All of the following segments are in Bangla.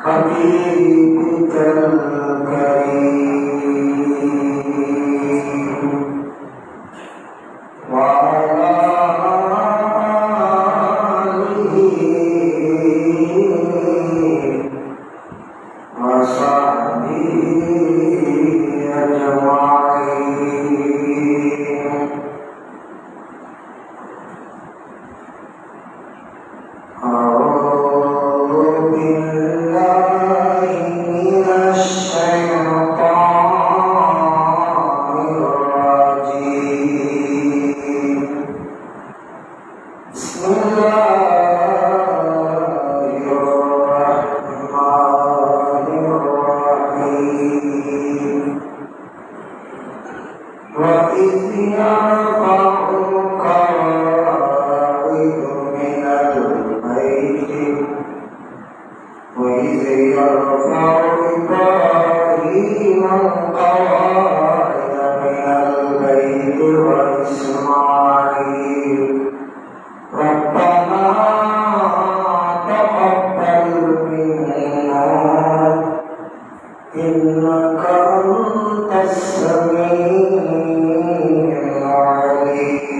حبيبك الكريم وعلى آله وصحبه أجمعين. أعوذ بالله من الشيطان الرجيم. بسم الله الرحمن الرحيم. وإذ يرفع القواعد من البيت وإذ يرفع إبراهيم القواعد من البيت وإسماعيل ربنا تقبل منا إنك أنت السميع العليم.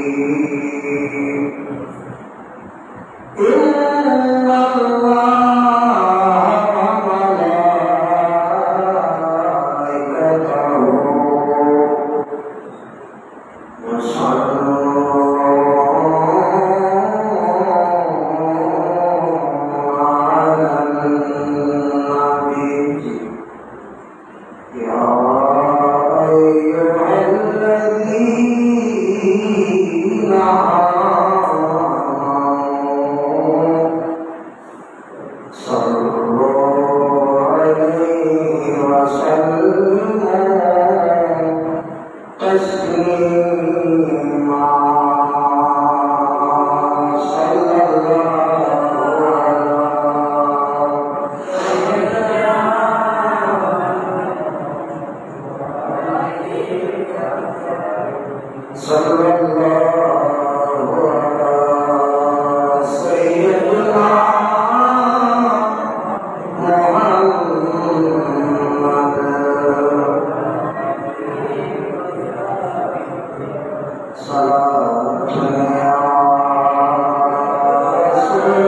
إن الله وملائكته يصلون على النبي يا أيها الذين آمنوا صلوا عليه وسلموا تسليما. صلى الله على سيدنا محمد صلاة يا رسول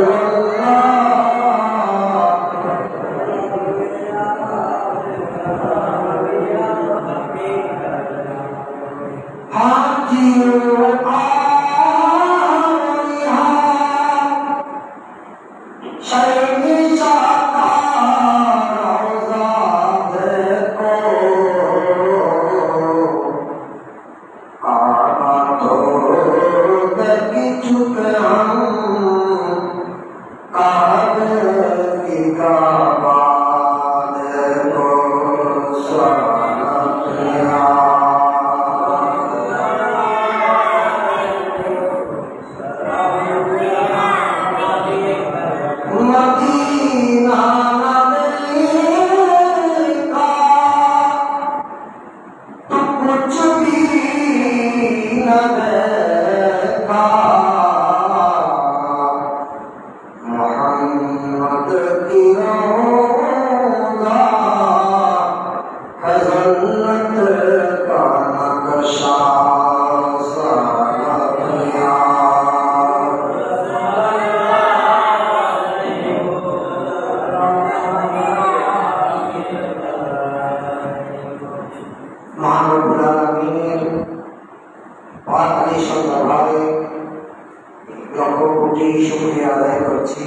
শুকরিয়া আদায় করছি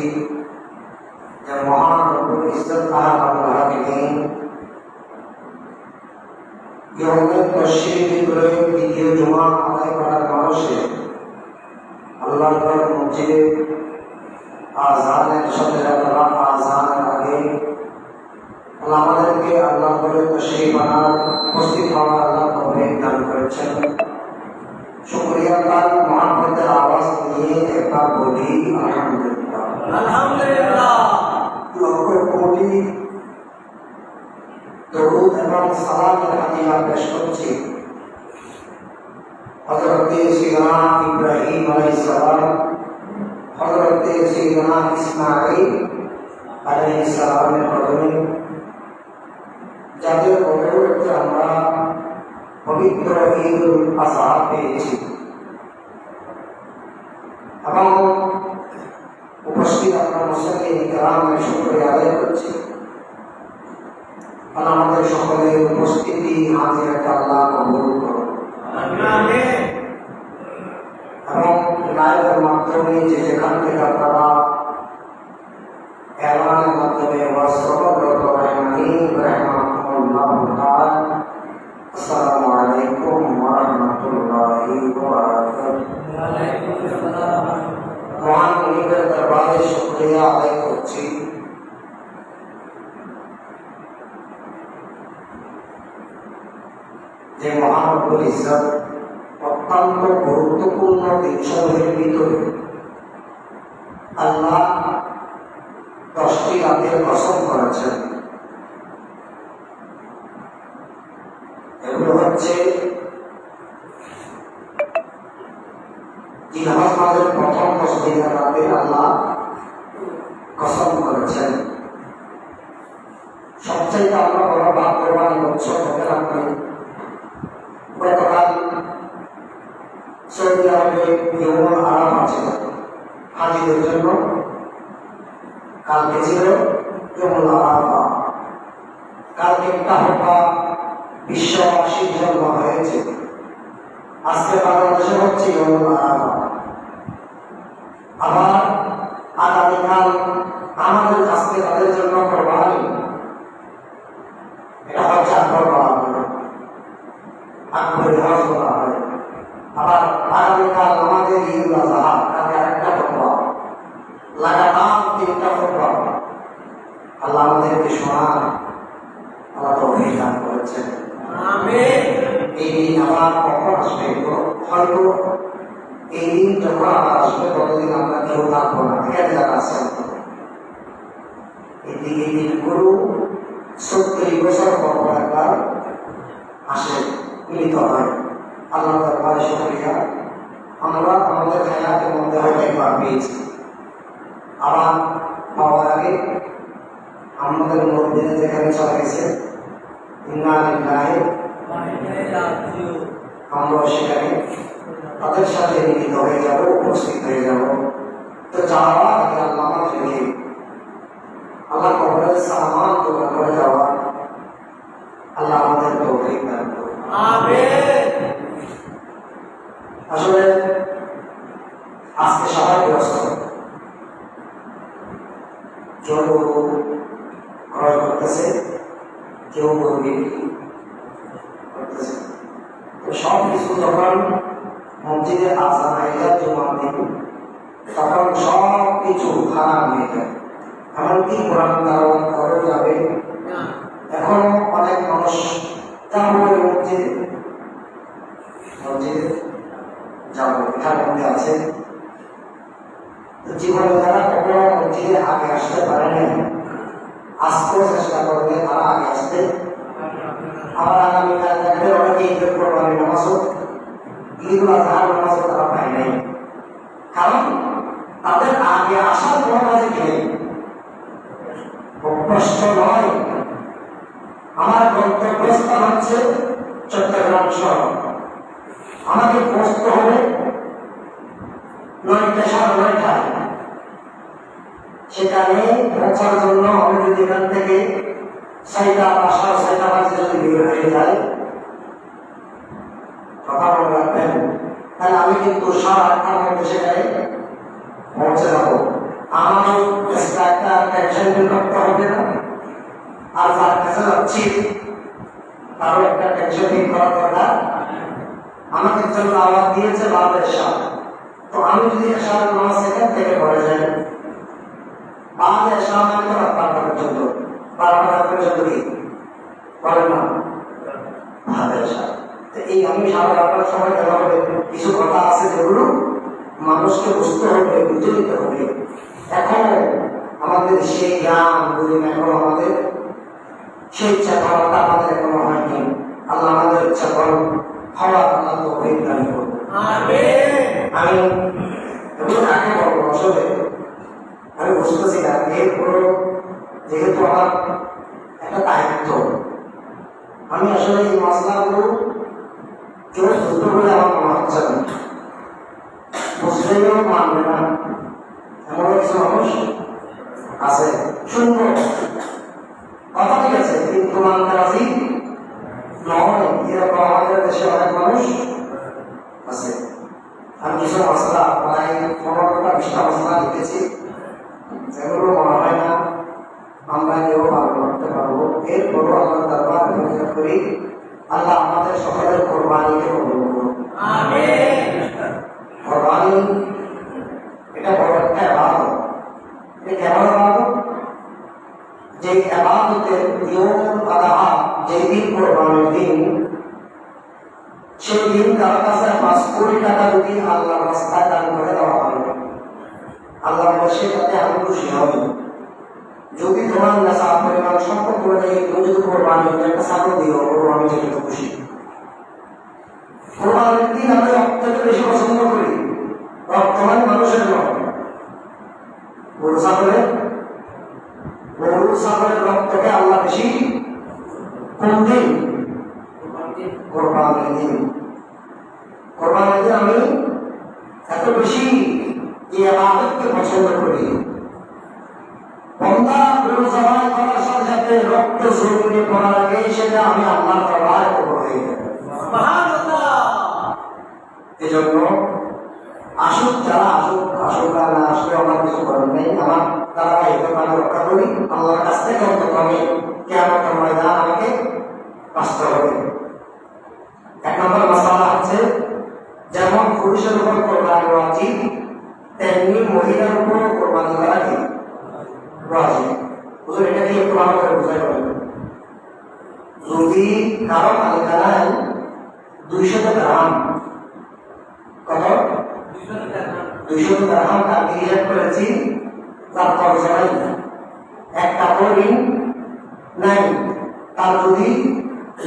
যে মহান রব্বুল ইজ্জত আল্লাহ হাকিম ইয়ৌমের তশরিফ করে দ্বিতীয় জুমা আদায় করার মানুষে আল্লাহর ঘর মসজিদে আযানের সাথে আযানের আগে আমাদেরকে আল্লাহ করে তশরিফ আনার উপস্থিত হওয়ার আল্লাহ তৌফিক দান করেছেন। শুকরিয়া তার মহাব্বতের আওয়াজ নিয়ে একবার বলি আলহামদুলিল্লাহ। আলহামদুলিল্লাহ। লক্ষ কোটি দরুদ এবং সালামের হাদিয়া পেশ করছি হযরত সাইয়্যিদনা ইব্রাহিম আলাইহিস সালাম, হযরত সাইয়্যিদনা ইসমাঈল আলাইহিস সালামের কদমে যাদের উপলক্ষে আমরা পবিত্র ঈদুল আযহা পেয়েছি এবং উপস্থিত আপনার মুসলিম কেরামের শুকরিয়া আদায় করছি। আমাদের সকলের উপস্থিতি হাজিরাকে আল্লাহ কবুল করুন এবং লাইভের মাধ্যমে যেখান থেকে আপনারা এলানের মাধ্যমে আসসালামু আলাইকুম ওয়া রাহমাতুল্লাহি ওয়া বারাকাতুহু। মহান মুনিবের দরবারে শুকরিয়া আদায় করছি যে মহান রব্বুল ইজ্জত অত্যন্ত গুরুত্বপূর্ণ বিষয়ের ভিতরে আল্লাহ 10টি রাতের কসম করেছেন। এগুলো হচ্ছে জিলহজ মাসের প্রথম 10 দিনের রাতে আল্লাহ কসম করেছেন। সবচেয়ে আমরা বড় ভাগ্যবান বছর হতে আপনি গতকাল সৌদি আরবে ইয়ৌমুল আরাফা ছিল হাজিদের জন্য, কালকে ছিল ইয়ৌমুল আরাফা। কালকে একটা হত্যা বিশ্ববাসীর জন্য হয়েছে, আজকে বাংলাদেশে হচ্ছে ইয়ৌমুল আরাফা। আবার আগামীকাল আমাদের আজকে তাদের জন্য কোরবানি, এটা হচ্ছে আকবর বলা হয়, আকবর হজ বলা হয়। আবার আগামীকাল আমাদের ঈদুল আযহা, কালকে আরেকটা ফতোয়া, লাগাতার 3টা ফতোয়া আল্লাহ আমাদেরকে শোনান, আল্লাহ তৌফিক দান করেছেন। আমিন। এই দিন আবার কখন আসবে হয়তো এই দিন যখন আবার আসবে ততদিন আমরা কেউ থাকবো না, এখানে যারা আছেন এই দিনগুলো 70 বছর পর একবার আসে, মিলিত হয়। আল্লাহ দরবারে শুকরিয়া, আমরা আমাদের হায়াতের মধ্যে হয়তো একবার পেয়েছি, আবার পাওয়ার আগে আমাদের মধ্যে যেখানে চলে গেছে ইন্না লিল্লাহি আমরা সেখানে তাদের সাথে মিলিত হয়ে যাব, উপস্থিত হয়ে যাব। তো যাওয়ার আগে আল্লাহ আমাদেরকে আল্লাহ কবরের সামান দোয়া করে যাওয়া আল্লাহ আমাদের তৌফিক দান করুন। আমিন। আসলে আজকে সবাই ব্যস্ত, কেউ ক্রয় করতেছে, কেউ বিক্রি করতেছে। তো সব কিছু যখন মসজিদে আজান হয়ে যায় জুমার দিন, তখন সব কিছু খারাপ হয়ে যায়, এমনকি কোরআন তেলাওয়াত করে যাবে। এখন অনেক মানুষ যাবো মসজিদে যাবো, এখানে মধ্যে আছে জীবনে যারা কখনো মসজিদে আগে আসতে পারেনি, আসতেও চেষ্টা করবে তারা আগে আসতে। আবার আগামীকাল দেখবে অনেকে ঈদের কোরবানি নামাজও, ঈদুল আযহার নামাজও তারা পায় নাই, কারণ তাদের আগে আসার কোনো কাজে কি নেই। প্রশ্ন নয়, আমার গন্তব্যস্থান হচ্ছে চট্টগ্রাম শহর, আমাকে পৌঁছতে হবে 9টা সাড়ে 9টায়। সেখানে পৌঁছার জন্য আমি যদি এখান থেকে 6টা 6টা বাজে যদি বের হয়ে যায়, কথা মনে রাখবেন, তাহলে আমি কিন্তু 8:30টার মধ্যে সেখানে পৌঁছে যাবো। আমারও একটা টেনশন করতে হবে না, আর যার কাছে যাচ্ছি তারও একটা টেনশন করা দরকার। আমাকে জন্য আওয়াজ দিয়েছে বাদের সাথ, তো আমি যদি এশার নামাজ সেখান থেকে পড়ে যাই, বাদের এশার মানে তো রাত 12টা পর্যন্ত, 12টা পর্যন্ত কি বলেন না বাদের সাথ। এই আমি 12:30টার সময় দেওয়া হবে, কিছু কথা আছে যেগুলো মানুষকে বুঝতে হবে, বুঝে নিতে হবে। এখন আমাদের সেই জ্ঞান বুঝি না, এখন আমাদের সেই ইচ্ছা করাটা আমাদের এখনো হয়নি। আল্লাহ আমাদের ইচ্ছা করুন, হওয়ার আল্লাহ তৌফিক দান করুন। আমিন। আমি এগুলো কাকে বলবো, আসলে আমি বুঝতেছি না, এর পুরো যেহেতু আমার একটা দায়িত্ব, আমি আসলে এই মশলাগুলো কেউ বুঝতে বলে আমার মনে হচ্ছে না, বুঝলেও মানবে না এমন কিছু মানুষ আছে। শুনবো কথা ঠিক আছে, কিন্তু মানতে রাজি নয়, এরকম আমাদের দেশে অনেক মানুষ আছে। আমি কিছু মশলা প্রায় 15টা-20টা মশলা লিখেছি, যেগুলো মনে হয় না আমরা কেউ পালন করতে পারবো। এরপরও আমরা দরবার করি, আল্লাহ আমাদের সকলের কোরবানিকে কবুল করুন। কোরবানি এটা বড় একটা ইবাদত। এটা কেমন ইবাদত? যে ইবাদতের ইয়াউমুল আযহা, যেই দিন কোরবানির দিন, সেই দিন তার কাছে 5 কোটি টাকা যদি আল্লাহর রাস্তায় দান করে দেওয়া হয়, আল্লাহ বসে তাতে আমি খুশি হব। যদি তোমার নেশা পরিমাণ সম্পদ করে দেয়, তুমি যদি কোরবানির একটা ছাগল দিও, আমি যেটা খুশি। কোরবানির দিন আমি রক্তকে বেশি পছন্দ করি, রক্ত মানে মানুষের নয়। গরু ছাগলের রক্তকে আল্লাহ বেশি কোন দিন? কোরবানির দিন। কোরবানির দিন আমি এত বেশি এই ইবাদতকে পছন্দ করি। বান্দা গরু জবাই করার সাথে সাথে রক্ত জমিনে পড়ার আগে সেটা আমি আল্লাহর দরবারে কবুল হয়ে যাবে। এজন্য আসুক, যারা আসুক আর না আসলে আমার কিছু করার নেই। আমার তারা আমি রক্ষা করি আল্লাহর কাছ থেকে, অন্তত আমি কিয়ামতের ময়দান আমাকে বাঁচতে হবে। 1 নম্বর মাসালা হচ্ছে, যেমন পুরুষের উপর কোরবানি ওয়াজিব, তেমনি মহিলার উপর কোরবানি করা কি ওয়াজিব। হুজুর এটা কি একটু ভালো করে বুঝাই বলেন। যদি কারো মালিকানায় 200 দিরহাম, কত? 200 দিরহাম আমি হিসাব করেছি, তার খরচা নাই, এক কাপড় ঋণ নাই, তার যদি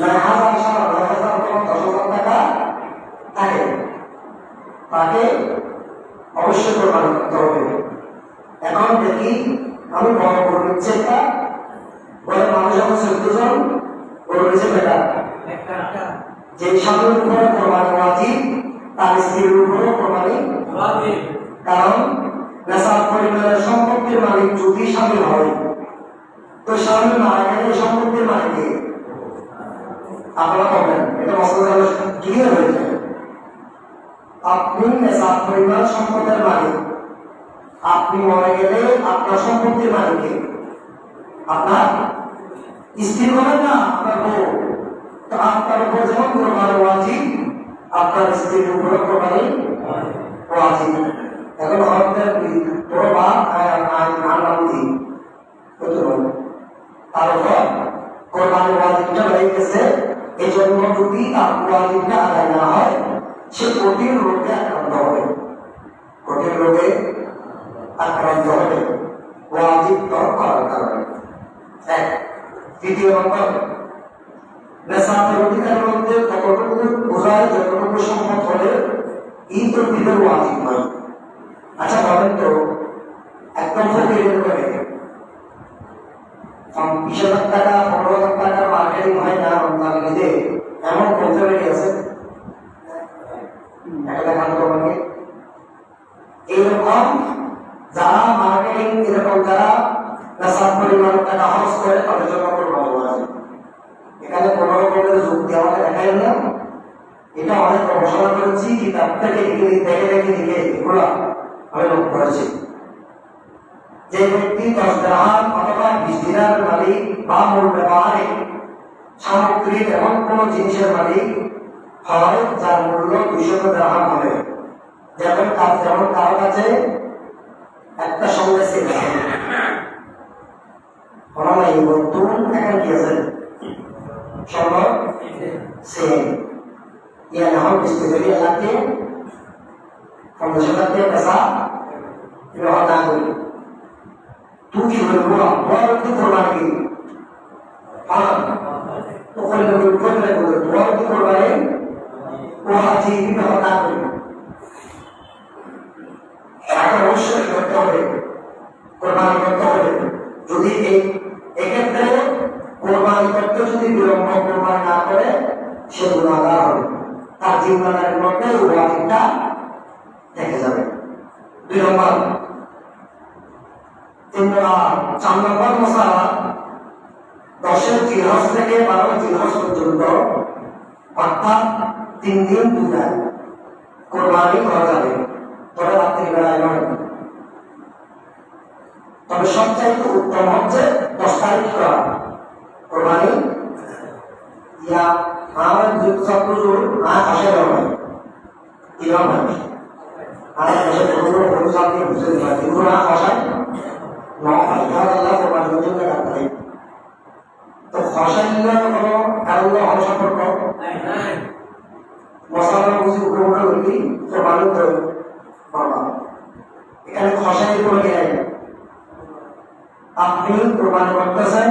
9,000 সারা 9,000 10,000 টাকা থাকে, তাকে অবশ্যই কোরবানি করতে হবে। এখন দেখি আমি বড় করে নিচ্ছে একটা বলে, মানুষ এখন 14 জন করে নিচ্ছে বেটা, যে স্বামীর উপরে কোরবানি ওয়াজিব, তার স্ত্রীর উপরে কোরবানি ওয়াজিব। কারণ নেশাব পরিবারের সম্পত্তির মালিক যদি স্বামী হয়, তো স্বামী মারা গেলে সম্পত্তির মালিককে আপনারা বলবেন, এটা মশলা ক্লিয়ার হয়ে যায়। আপনি নেশাব পরিবার সম্পদের মালিক, আপনি মরে গেলে আপনার সম্পত্তির মালিককে আপনার স্ত্রী বলেন না, আপনার বউ। তো আপনার উপর যেমন কোরবানি ওয়াজিব, আপনার স্ত্রীর উপর কোরবানি ওয়াজিব। এখন আমাদের তোর বাপ নাম দিই তার উপর কোরবানি ওয়াজিবটা হয়ে গেছে। এই জন্য যদি তার ওয়াজিবটা আদায় না হয়, সে কঠিন রোগে আক্রান্ত হবে, কঠিন রোগে আক্রান্ত হবে ওয়াজিব করার কারণে। এক। দ্বিতীয় নম্বর, নেশাতের অধিকারের মধ্যে ততটুকু বোঝায় যতটুকু সম্ভব হলে ঈদ ও ঈদের ওয়াজিব হয়। আচ্ছা বলেন তো, একদম ফকিরের করে 20,000 টাকা 15,000 টাকা মার্কেটিং হয় না রমজান ঈদে, এমন কনসেপ্ট আছে? এইরকম যারা মার্কেটিং, এরকম যারা নেশার পরিমাণ টাকা খরচ করে, তাদের জন্য কোরবানি ওয়াজিব। এখানে কোনো রকমের যুক্তি আমাকে দেখাই না, এটা অনেক গবেষণা করেছি, কিতাব থেকে দেখে লিখে এগুলো আমি নোট করেছি। যে ব্যক্তি 10 দিরহাম অথবা 20 দিনার মালিক বা মূল ব্যবহারে সামগ্রিক এমন কোন জিনিসের মালিক হয় যার মূল্য 200 দিরহাম হবে, যেমন কারো কাছে একটা সঙ্গে ছিল নতুন এখন কি আছে স্বর্ণ সেম ইয়া এখন কিস্তি করি এলাকে 15,000 টাকা পেশা না করি তুই কি বলবো বড় কি কোরবানি তো বড় কি কোরবানি ও হাজি না করি অবশ্যই করতে হবে, কোরবানি করতে হবে। যদি এই 4 নম্বর মশালা 10 জিলহজ থেকে 12 জিলহজ পর্যন্ত, অর্থাৎ 3 দিন 2 রাত কোরবানি করা যাবে, তবে রাত্রিবেলায় নয়। তবে সবচাইতে উত্তম হচ্ছে 10 তারিখ করা কোরবানি। ইয়া আমার যুদ্ধ আসে নয় কিরম হয় আর দেশে পুরো পুরো সাথে বুঝে যায় কিন্তু না ভাষায় আল্লাহ কোরবানির জন্য কাটতে তো ভাষা নিয়ে কোনো আল্লাহ ভাষা সম্পর্ক নাই। মশালা বুঝি উপভোগ করি কোরবানি তো বাবা এখানে ভাষায় কোনো নেই। আপনি কোরবানি করতেছেন,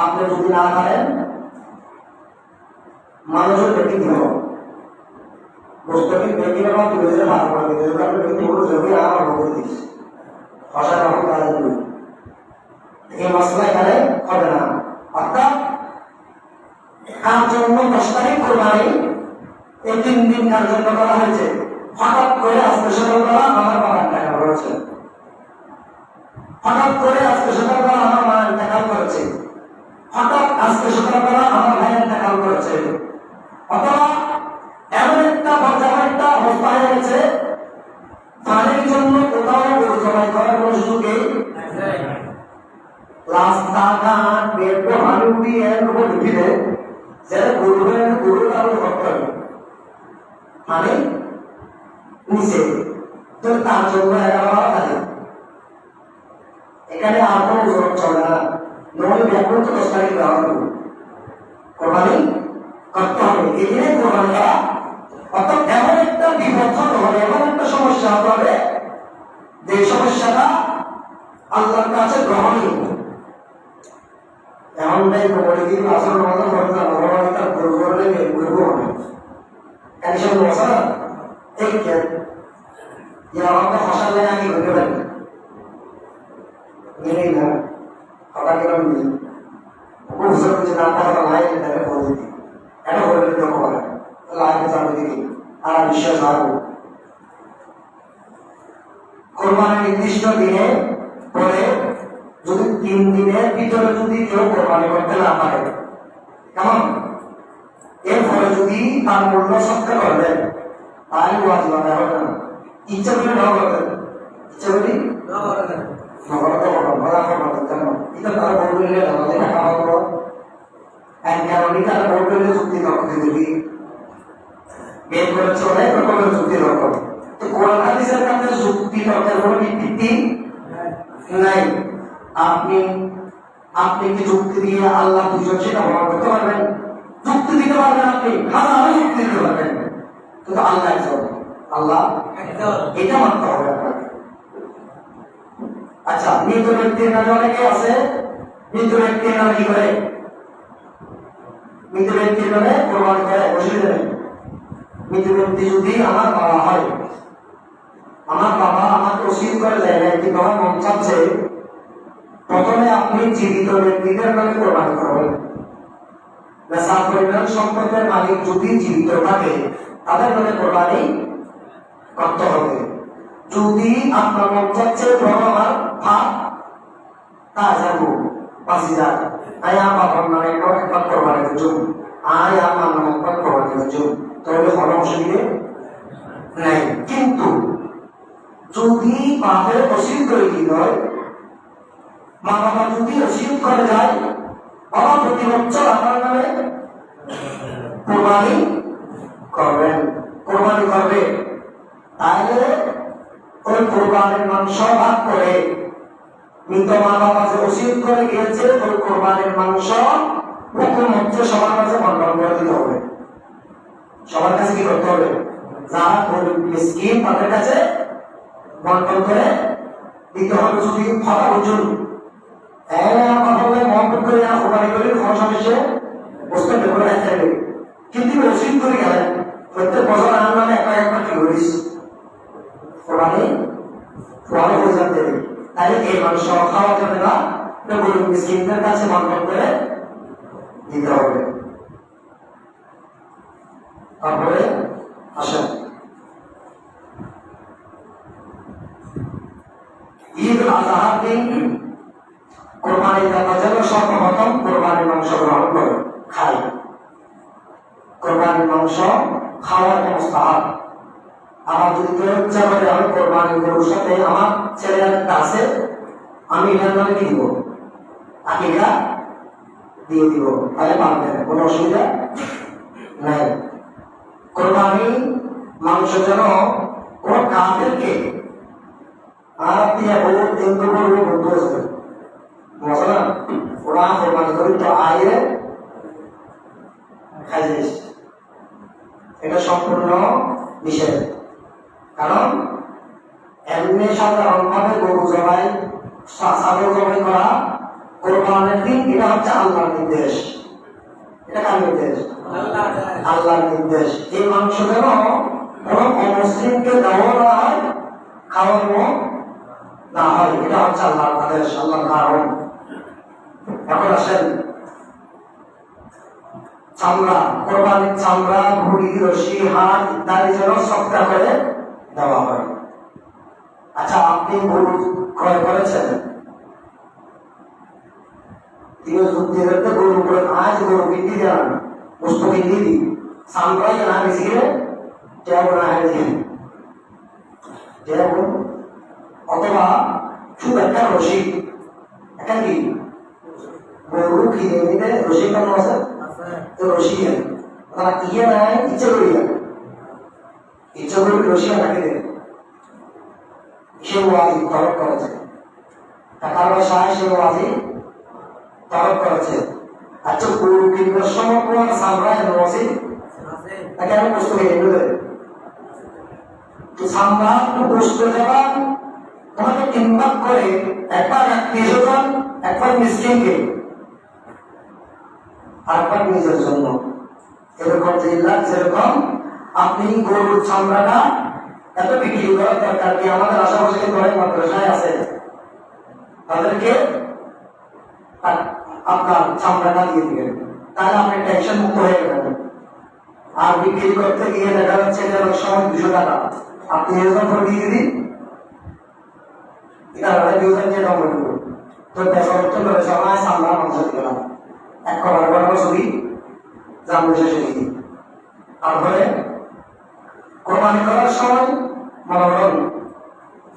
আপনি যদি না করেন মানুষের ব্যক্তি দিব বস্তুকে ব্যক্তি না তুলে দিলে ভালো করে দিতে পারবে, ব্যক্তি বলে যাবে আমার বলে দিস ভাষা রকম কাজ করবে, এই মশলা এখানে হবে না। অর্থাৎ কার জন্য 10 তারিখ কোরবানি এই 3 দিন কার জন্য করা হয়েছে। হঠাৎ করে আজকে সকালবেলা আমার বাবার টাকা করেছে, হঠাৎ করে আজকে সকালবেলা আমার মায়ের টাকা করেছে, হঠাৎ আজকে সকালবেলা আমার ভাইয়ের টাকা করেছে, অথবা এমন একটা একটা অবস্থা হয়ে গেছে পানির জন্য কোথাও জমাই করার কোনো সুযোগ নেই। রাস্তাঘাট বেরো হানুটি এর উপর লিখিলে যারা গরু তার করতে হবে মানে নিচে তো তার জন্য 11 তারিখ এখানে আর কোনো জোর চলে না। নয় ব্যাপক 10 তারিখ দেওয়া হবে কোরবানি করতে হবে। এই দিনে কোরবানি করা অর্থাৎ এমন একটা বিপদ হতে হবে, এমন একটা সমস্যা হতে হবে যে সমস্যাটা আল্লাহর কাছে গ্রহণীয়। এমনটাই বলে দিন আসল মতো করতে হবে তার ভুল করলে ভুলবো হবে একসব মশা এই যে আমাকে ফসালে আগে ঘটে পারি মেনেই না হঠাৎ কেন নিয়ে বুঝতে পারছি না তারা লাই এটাকে বলে দিই এটা বলে দিতে হবে লাইকে চাপে দিই আর বিশ্বাস রাখবো। কোরবানির নির্দিষ্ট দিনে পরে যদি 3 দিনের ভিতরে যদি কেউ কোরবানি করতে না পারে কেমন এরপরে যদি তার মূল্য সত্য করবেন তাহলে ওয়াজিব হবে না। ইচ্ছা করে নাও করবেন, ইচ্ছা করি নগরতে ভরা করবেন কেন এটা তারা বললে আমাদের টাকা পাবো কারণই তারা বললে চুক্তি করতে যদি বের করেছে অনেক রকমের চুক্তি রকম। তো কোরআন হাদিসের কাছে যুক্তি তর্কের কোনো ভিত্তি নাই। আপনি কি যুক্তি দিয়ে আল্লাহ দুজন সেটা প্রমাণ করতে পারবেন? যুক্তি দিতে পারবেন, আপনি হাজারো যুক্তি দিতে পারবেন, কিন্তু আল্লাহ একজন, আল্লাহ এটা মানতে হবে আপনাকে। আচ্ছা, মৃত ব্যক্তির নামে অনেকে আছে, মৃত ব্যক্তির নামে কি করে? মৃত ব্যক্তির নামে প্রমাণ করে, অসুবিধা নেই। মৃত ব্যক্তি যদি আমার বাবা হয়, আমার বাবা আমাকে ওসিয়ত করে দেয় না, কিন্তু আমার মন চাচ্ছে প্রথমে আপনি জীবিত ব্যক্তিদের নামে কোরবানি করবেন। নেশার পরিমাণ সম্পদের মালিক যদি জীবিত থাকে তাদের নামে কোরবানি করতে হবে। যদি আপনার মন চাচ্ছে ধরো আমার ভাত তা যাবো 5,000 আয় আমার নামে একবার কোরবানির জন্য, আয় আমার নামে একবার কোরবানির জন্য, তাহলে কোনো অসুবিধে নাই। কিন্তু যদি বাপের ওসিয়ত করে দিতে হয়, মা বাবা যদি ওসিয়ত করে যায় বাবা প্রতি বছর আপনার নামে কোরবানি করবেন, কোরবানি করবে, তাহলে ওই কোরবানির মাংস ভাগ করে মৃত মা বাবা যে ওসিয়ত করে গিয়েছে ওই কোরবানির মাংস হুকুম হচ্ছে সবার কাছে বন্টন করে দিতে হবে। সবার কাছে কি করতে হবে? যারা গরিব মিসকিন তাদের কাছে বন্টন করে দিতে হবে। যদি কথা বুঝুন মহব্বত করে কোরবানি করে সমস্যা বস্তু করে রাখতে হবে, কিন্তু ওসিয়ত করে গেলেন প্রত্যেক বছর আমার নামে একটা কি করিস কোরবানি ফল হয়ে যেতে, তাহলে এই মাংস খাওয়া যাবে না, গরিব মিসকিনদের কাছে বন্টন করে দিতে হবে। তারপরে আসেন ঈদ আজহার দিন কোরবানি দেওয়া যেন সর্বপ্রথম কোরবানির মাংস গ্রহণ করে খাই। কোরবানির মাংস খাওয়ার মুস্তাহাব। আমার যদি কেউ ইচ্ছা করে আমি কোরবানি গরুর সাথে আমার ছেলে একটা আছে, আমি এটার নামে কি দিব? আকিকা দিয়ে দিব, তাহলে পারবেন, কোনো অসুবিধা নাই। কোরবানি মাংস যেন কোনো কাফেরকে আর দিয়ে বলে হিন্দু করবে বন্ধু আছে মশলা ওরা কোরবানি করি তো আয়ে খাইয়ে, এটা সম্পূর্ণ নিষেধ। কারণ এমনি সাধারণভাবে গরু জবাই ছাগল জবাই করা কোরবানির দিন এটা হচ্ছে আল্লাহর নির্দেশ। এটা কার নির্দেশ? আল্লাহর নির্দেশ। এই মাংস যেন কোন অমুসলিমকে দেওয়া না হয়, খাওয়ানো না হয়, এটা হচ্ছে আল্লাহর আদেশ, আল্লাহর কারণ। এখন আসেন চামড়া, কোরবানির চামড়া, ভুঁড়ি, রশি, হাত ইত্যাদি যেন সবটা করে দেওয়া হয়। আচ্ছা, আপনি গরু ক্রয় করেছেন, গরু করে আজ গরু বিক্রি দেন, বস্তু বিক্রি দিই, চামড়াই না বেশি গেলে না হারিয়ে যেমন, অথবা খুব একটা রসিক একটা কি গরু কিনে নিতে রসিক কেমন আছে তো রসিক তারা ইয়ে নেয় ইচ্ছে করিয়া, ইচ্ছে করি রসিয়া রাখে দেয়, সেও আজি তরক করেছে, টাকার পয়সায় সেও আজি তরক করেছে। আচ্ছা, গরু কিনবার সময় তোমার সামরায় রসি তাকে আমি বস্তু কিনে দেবে তো সামরা বস্তু দেওয়া তোমাকে তিনবার করে, একবার আত্মীয়স্বজন, একবার মিসকিনকে, আরেকবার নিজের জন্য। এরকম যেরকম আপনি গরুর চামড়াটা এত বিক্রি করার দরকার কি? আমাদের আশেপাশে কিন্তু অনেক মাদ্রাসায় আছে, তাদেরকে আপনার চামড়াটা দিয়ে দিবেন, তাহলে আপনি টেনশন মুক্ত হয়ে গেলেন। আর বিক্রি করতে গিয়ে দেখা যাচ্ছে যে অনেক সময় 200 টাকা আপনি এরকম করে দিয়ে দিন, এটা দিয়ে নম্বর দেবো তো বেসরকার করে সবাই সামলা মাংস দিলাম এক করার ছবি জানবো শেষে দিই। তারপরে কোরবানি করার সময় মনোরম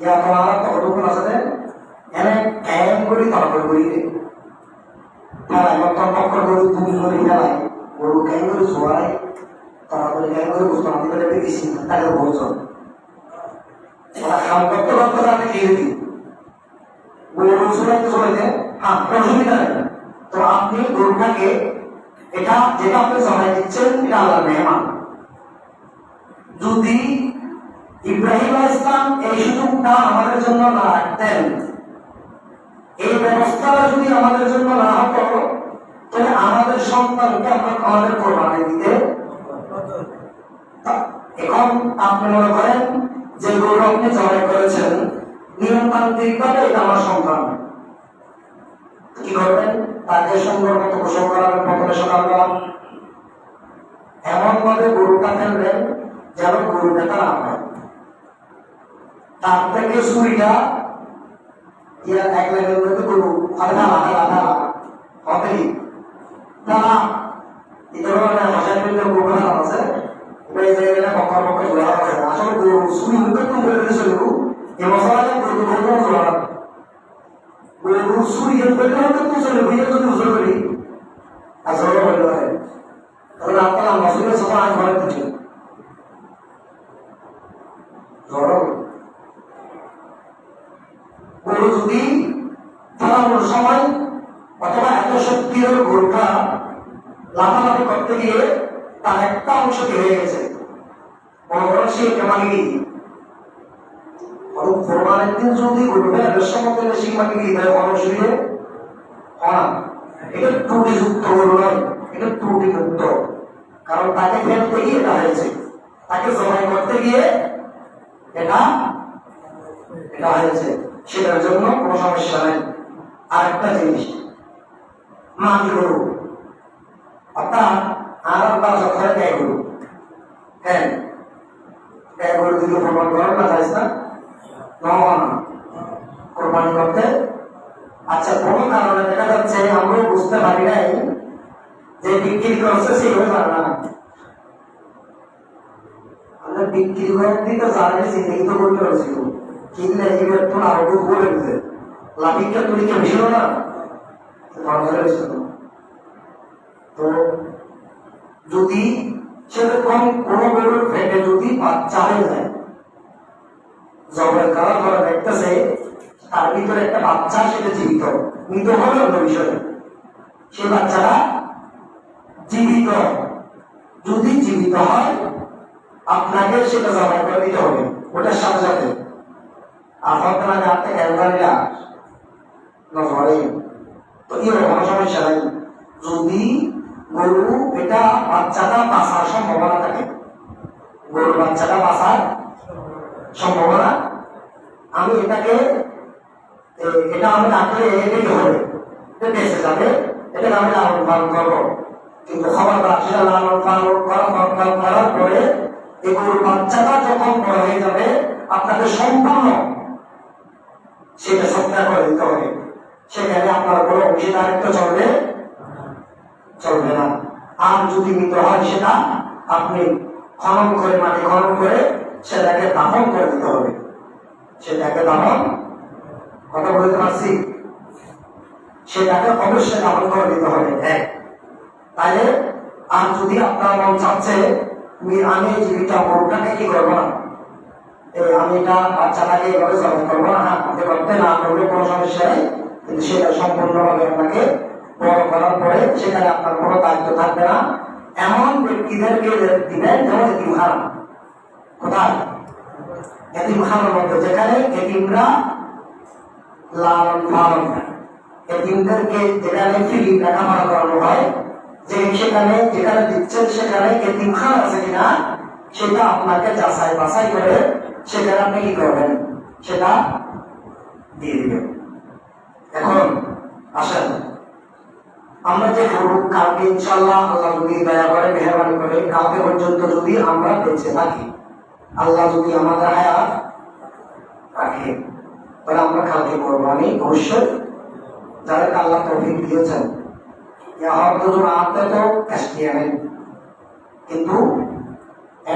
ইয়া তোমার কতটুকুন আছে এনে ক্যাম করি তারপরে করি ফেলাই পক্কর গরু তুমি করে ফেলাই, গরু ক্যাম করে ছোয়াই, তারপরে ক্যাম করে বুঝতে আমাদের করে বেশি তাকে বলছেন ওরা খাম করতে করতে আমি খেয়ে দিই গরু ছোড়াইতে ছোড়াইতে হ্যাঁ অসুবিধা নেই। তো আপনি গরুটাকে এটা যেটা আপনি জমাই দিচ্ছেন এটা আল্লাহর মেহমান। যদি ইব্রাহিম আলাইহিস সালাম এই সুযোগটা আমাদের জন্য না রাখতেন, এই ব্যবস্থাটা যদি আমাদের জন্য না হতো, তাহলে আমাদের সন্তানকে আমরা আমাদের কোরবানি দিতে। এখন আপনি মনে করেন যে গরু আপনি জবাই করেছেন নিয়মতান্ত্রিক ভাবে এটা আমার সন্তান, কি করবেন? তাকে সুন্দর মতো গোসল করাবেন, প্রথমে সকালবেলা এমন ভাবে গরুটা ফেলবেন যেন গরু ব্যথা না হয়। তার থেকে ছুরিটা এক লাইনের মধ্যে গরু আধা আধা আধা হবে তারা এই ধরনের ভাষায় বললে গরু আছে ওই জায়গায় পক্ষার পক্ষে জোড়া আছে আসলে গরু ছুরি মুখে তো বলে দিয়েছে গরু এ মশলাটা গরু গরু জোড়া গরু ছুরি বললে হয়তো তো চলে বুঝে যদি উজর করি আর জোড়া বললে হয় তাহলে আপনারা মশলের সময় আজ ঘরে দিচ্ছেন জোড়া গরু যদি ফলানোর সময় অথবা এত শক্তির গরুটা লাফালাফি করতে গিয়ে তার একটা অংশ হয়ে গেছে, সে কেমন কোরবানির দিন যদি গরুটা এর মতো বেশি মাটি দিয়ে দেয় অসুবিধে হয় না। এটা ত্রুটিযুক্ত গরু নয়, এটা ত্রুটিযুক্ত, কারণ তাকে ফেলতে গিয়ে এটা হয়েছে, তাকে জবাই করতে গিয়ে এটা হয়েছে, সেটার জন্য কোনো সমস্যা নেই। আর একটা জিনিস মাটি গরু অর্থাৎ আর ঘরে গায়ে গরু, হ্যাঁ গায়ে গরু দিকে প্রমাণ করেন না যাইস না কোরবানি করতে আচ্ছা, কোনো কারণে দেখা যাচ্ছে আমরা বুঝতে পারি নাই যে বিক্রি করছে সেগুলো জানা না, আমরা বিক্রি করে দিতে জানি জিন্দগি তো করতে পারছিল, কিনলে এবার তো আরো বলে দিতে লাভিকটা তুই কে বেশি না তো যদি সেরকম কোন গরুর ফেটে যদি বাচ্চা হয়ে যায়, জবের কারণ ধরে দেখতেছে তার ভিতরে একটা বাচ্চা, সেটা জীবিত, মৃত হবে অন্য বিষয়, সে বাচ্চাটা জীবিত, যদি জীবিত হয় আপনাকে সেটা জবাই করে দিতে হবে ওটার সাথে সাথে। আর হতে মানে আপনি একবারিরা ধরে তো কোনো সমস্যা নাই। যদি গরু এটা বাচ্চাটা বাঁচার সম্ভাবনা থাকে, গরুর বাচ্চাটা বাঁচার সম্ভাবনা, আমি এটাকে এটা আমি রাখলে এটাই হবে, এটা বেঁচে যাবে, এটাকে আমি লালন পালন করবো। কিন্তু খবরদার সেটা লালন পালন করার পরে এই গরুর বাচ্চাটা যখন বড় হয়ে যাবে আপনাকে সম্পূর্ণ সেটা সত্যাগ করে দিতে হবে, সেখানে আপনার কোনো অংশীদারিত্ব চলবে না। আর যদি মৃত হয় সেটা আপনি খনন করে, মাটি খনন করে সেটাকে দাফন করে দিতে হবে, সেটাকে দাফন, কথা বলতে পারছি, সেটাকে অবশ্যই দাফন করে দিতে হবে এক। তাহলে আর যদি আপনার মন চাচ্ছে আমি জীবিত গরুটাকে কি করবো না, আমি এটা বাচ্চাটাকে এভাবে জবাই করবো না, হ্যাঁ আপনি করতে না করলে কোনো সমস্যা নেই, কিন্তু সেটা সম্পূর্ণভাবে আপনাকে বড় করার পরে সেখানে আপনার কোনো দায়িত্ব থাকবে না। এমন ব্যক্তিদেরকে দিবেন যেমন এতিমখানা, কোথায় এতিমখানার মধ্যে, যেখানে এতিমরা লালন পালন, এতিমদেরকে যেখানে ফ্রি লেখাপড়া করানো হয়, যে সেখানে যেখানে দিচ্ছেন সেখানে এতিমখানা আছে কিনা সেটা আপনাকে যাচাই বাছাই করে সেখানে আপনি কি করবেন, সেটা দিয়ে দিবেন। এখন আসেন আমরা যে গরু কালকে ইনশাল্লাহ আল্লাহ যদি দয়া করে মেহরবানি করে কালকে পর্যন্ত যদি আমরা বেঁচে থাকি, আল্লাহ যদি আমাদের হায়াত রাখে, তাহলে আমরা কালকে কোরবানি অবশ্যই যাদেরকে আল্লাহ তৌফিক দিয়েছেন তো ক্যাশটিয়া নেই, কিন্তু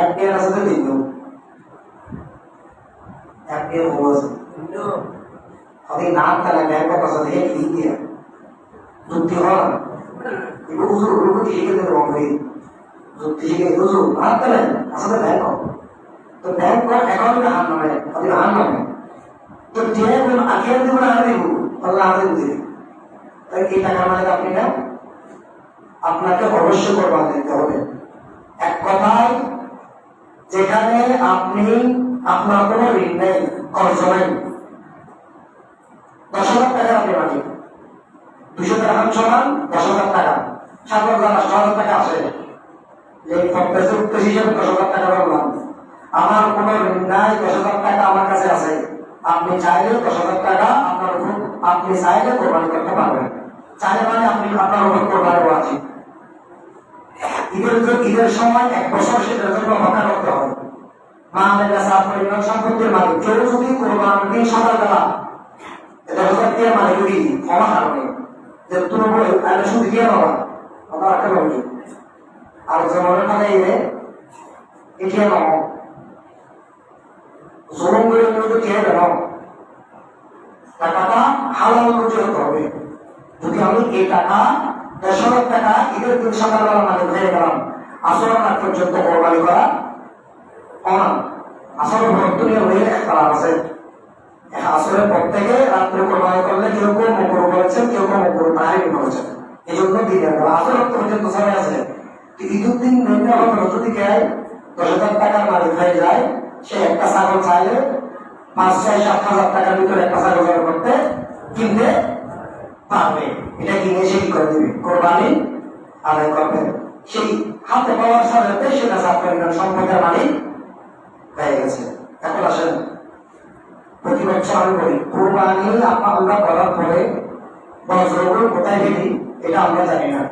FDR আছে তো দিন FDR আছে আপনি নাম তারা ব্যাংকের কাছে থেকে কি দিয়ে যুক্তি হয় এগুলো হুজুর ওগুলো শিখে দেবে অঙ্গে যুক্তি শিখে হুজুর নাম তারা আসলে ব্যাংক, তো ব্যাংক অ্যাকাউন্টে হার নামে আপনি হার নামে তো যে আখের দেবো না হার দিব আল্লাহ হার দিবে, তাই এই টাকার মানে আপনি না আপনাকে অবশ্যই কোরবানি দিতে হবে। এক কথায় যেখানে আপনি আপনার কোনো ঋণ নেই, খরচ নেই, 10,000 টাকা আপনি মালিক, 200 টাকা সমান 10,000 টাকা, 7,000 টাকা আসে, এই ফ্যাক্টরি উত্তর হিসেবে 10,000 টাকা বললাম, আমার কোনো ঋণ নাই, 10,000 টাকা আমার কাছে আছে, আপনি চাইলে 10,000 টাকা আপনার উপর আপনি চাইলে কোরবানি করতে পারবেন, চাইলে মানে আপনি আপনার উপর কোরবানি আছে। ঈদের সময় 1 বছর সেটার জন্য অপেক্ষা করতে হবে। মালের কাছে আপনার ইমান সম্পত্তির মালিক কেউ যদি কোরবানির দিন সকালবেলা এটা বোঝার দিয়ে মালিক যদি ক্ষমা কারণে যে তুমি বলে তাহলে শুধু দিয়ে বাবা কথা রাখতে পারবি আর জমানের টাকা এটিএম জোরম করে কিন্তু কে গেল টাকাটা হালাল রুজি হতে হবে। যদি আমি এই টাকা 10,000 টাকা ঈদের দিন সকালবেলা মালিক হয়ে গেলাম, আসর রাত পর্যন্ত কোরবানি করা অনা, আসর ভক্তনীয় হয়ে একটা লাভ আছে, আসরের পর থেকে রাত্রে কোরবানি করলে কেউ কেউ মকর করেছেন, কেউ কেউ মকর তাহারি করেছেন, এই জন্য দিনের বেলা আসর রক্ত পর্যন্ত সময় আছে। ঈদের দিন যদি কেউ 10,000 টাকার মালিক হয়ে যায়, সে একটা ছাগল চাইলে 5,000-7,000 টাকার ভিতরে একটা ছাগল করতে কিনতে পারবে, এটা কিনে সে কি করে দিবে, কোরবানি আদায় করবে, সেই হাতে পাওয়ার সাথে সেটা আপনার সম্পদের মালিক হয়ে গেছে। এখন আসেন প্রতি বছর আমি বলি কোরবানি আমরা করার পরে বজ্রগুলো কোথায় গেলি এটা আমরা জানি না,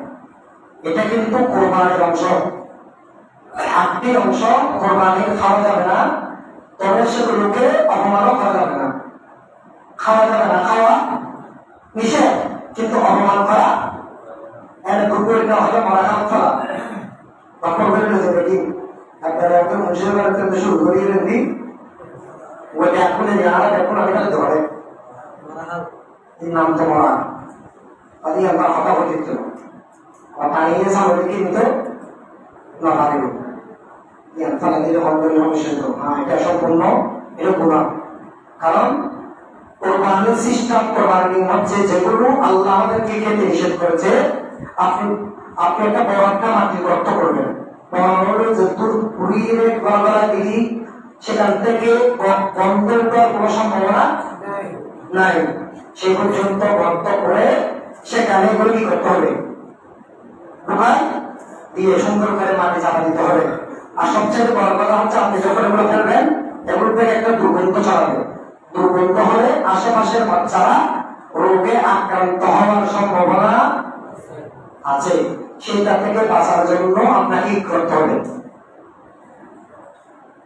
এটা কিন্তু কোরবানির অংশ, হাতির অংশ, কোরবানি খাওয়া যাবে না, তবে সেগুলোকে অপমানও করা যাবে না, খাওয়া যাবে না, খাওয়া নিষেধ, কিন্তু অপমান করা এর দুপুরটা হলে মারা খাওয়া ফেলা তখন বললো যে দেখি একবারে একজন মুসলিমের কেন্দ্র শুরু করিয়ে দিন ওইটা এখন যারা এখন আমি কাছে ধরে এই নাম তো মরা আদি আমরা হতা হতে পানিয়ে সামনে কিন্তু না পারিব তারা দিলে হন্ডের সমস্যা হ্যাঁ এটা সম্পূর্ণ এটা গুণা কারণ কোরবানির সিস্টেম কোরবানির মধ্যে যেগুলো আল্লাহ আমাদেরকে খেতে নিষেধ করেছে আপনি একটা বড় একটা মাটি গর্ত করবেন বড় যে পুরীর গড়গড়া দিলি সেখান থেকে বন্ধের কোনো সম্ভাবনা নাই সে পর্যন্ত গর্ত করে সেখানে এগুলো কি করতে হবে ঢোকায় দিয়ে সুন্দর করে মাটি চাপা দিতে হবে আর সবচেয়ে বড় কথা হচ্ছে আপনি যখন এগুলো ফেলবেন এগুলো থেকে একটা দুর্গন্ধ ছড়াবে দুর্গন্ধ হলে আশেপাশের বাচ্চারা রোগে আক্রান্ত হওয়ার সম্ভাবনা আছে সেটা থেকে বাঁচার জন্য আপনাকে কি করতে হবে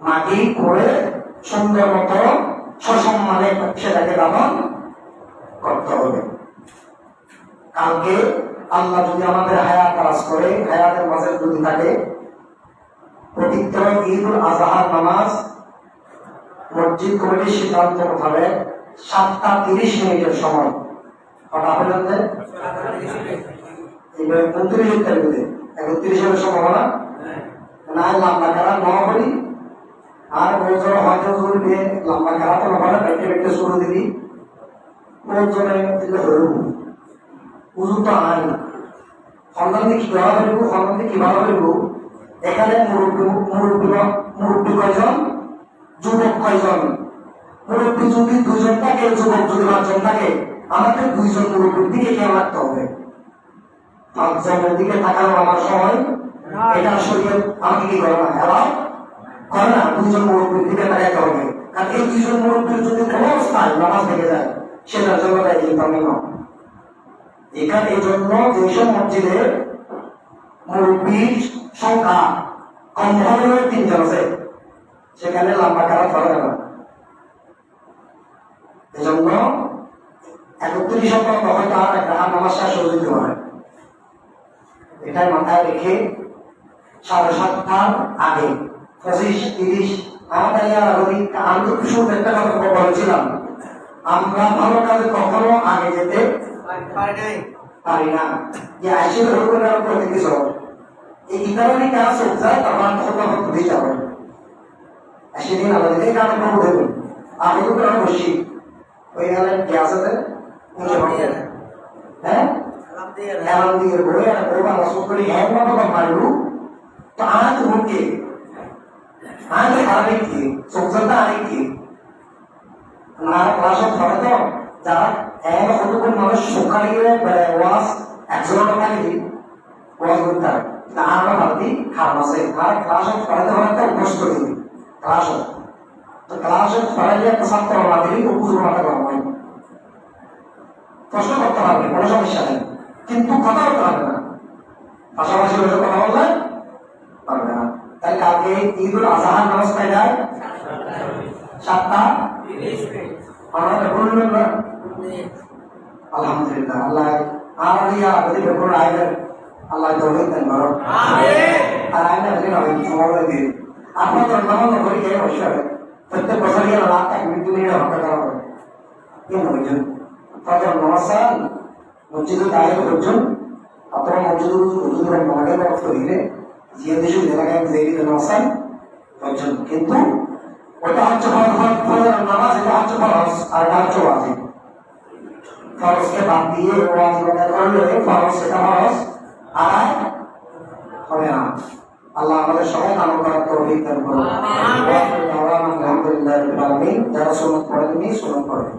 মাটি করে সুন্দর মতো সসম্মানে সেটাকে দাফন করতে হবে কালকে আল্লাহ যদি আমাদের হায়াত তারাজ করে হায়াতের মাঝে যদি থাকে পবিত্র ঈদুল আজহার নামাজ মসজিদ কমিটির সিদ্ধান্ত মোতাবেক 7:30 সময় কটা পর্যন্ত 29 তারিখে 31 সম্ভাবনা না লম্বা করা নবী আর বছর হয়তো চলবে লম্বা করা তো নবলা বেঁকে বেঁকে শুরু দিবি বছরে দিলে হইব উজু তো আয় না সন্তানকে কিভাবে হইব সন্তানকে কিভাবে হইব এখানে মুরব্বী কয়জন যুবক কয়জন মুরব্বী যদি 2 জন থাকে যুবক যদি 5 জন থাকে আমাকে 2 জন মুরব্বীর দিকে খেয়াল রাখতে হবে 5 জনের দিকে তাকানো আমার সময় এটা শরীয়ত আমাকে কি করে না এলাও করে না 2 জন মুরব্বীর দিকে তাকাইতে হবে কারণ এই 2 জন মুরব্বীর যদি কোনো অবস্থায় নামাজ ভেঙে যায় সেটার জন্য তাই কিন্তু আমি না এখানে এই জন্য যেসব মসজিদে মুরব্বীর সংখ্যা কম হলেও 3 জন আছে সেখানে লম্বা করা করা যাবে না এই জন্য 31 সম্পর্ক হয়তো আর একটা নামাজ শেষ হয়ে যেতে পারে এটাই মাথায় রেখে 7:30 আগে 25-30 আমি তো শুরু একটা কথা বলেছিলাম আমরা ভালো কাজে কখনো আগে যেতে পারি না যে আইসি রোগের প্রতি কিছু এই ইতালি কাজ হচ্ছে যায় তখন তখন দিতে হবে সেদিন আমাদের কারণ প্রভু দেবেন আমি তো কারণ বসি ওই গেলেন গ্যাস আছে হ্যাঁ এলাম দিয়ে বই আর বই বাংলা সকলে এক মতো মারলু তো আজ মুখে আজ আরেক কি সংসারটা আরেক কি না ক্লাসে পড়ে তো যারা এক কতক্ষণ মানুষ সকালে গেলে ওয়াজ 100 টাকা দিই ওয়াজ করতে হয় না আমরা ভাবি খারাপ আছে আর ক্লাসে পড়াতে হয় তো কষ্ট দিই ক্লাস তো ক্লাসে পড়াইলে একটা ছাত্র না দিলেই উপযোগ মাথা করা হয় প্রশ্ন করতে হবে কোনো সমস্যা নেই কিন্তু কথা বলতে হবে না পাশাপাশি বসে কথা বললে পারবে না তাই কালকে ঈদুল আজহার নামাজ পাই যায় 7:30 আমরা বললেন না আলহামদুলিল্লাহ আল্লাহ আর ইয়া যদি বেপর আইলেন আল্লাহ তৌফিক দেন বড় আমিন আর আইনা যদি না সময় দিন আপনাদের নামাজ পড়ি কে অবশ্যই প্রত্যেক বছর গিয়ে রাত 1 মিনিট 2 মিনিট হত্যা করা হবে কেন বুঝুন তাদের নামাজ মসজিদে দাঁড়িয়ে পর্যন্ত আপনারা মসজিদে হুজুরের নামাজে বরফ করিলে যে দেশে এলাকায় যেদিকে নামাজ পর্যন্ত কিন্তু ওটা হচ্ছে ফরজ নামাজ এটা হচ্ছে ফরজ আর এটা হচ্ছে ওয়াজিব ফরজকে বাদ দিয়ে ওয়াজিব আদায় করলে ফরজ সেটা ফরজ আদায় হবে না আল্লাহ আমাদের সবাই আমল করার তৌফিক দান করুন আমিন আলহামদুলিল্লাহ রাব্বিল আলামিন যারা সুন্নাত পড়েননি সুন্নাত পড়েন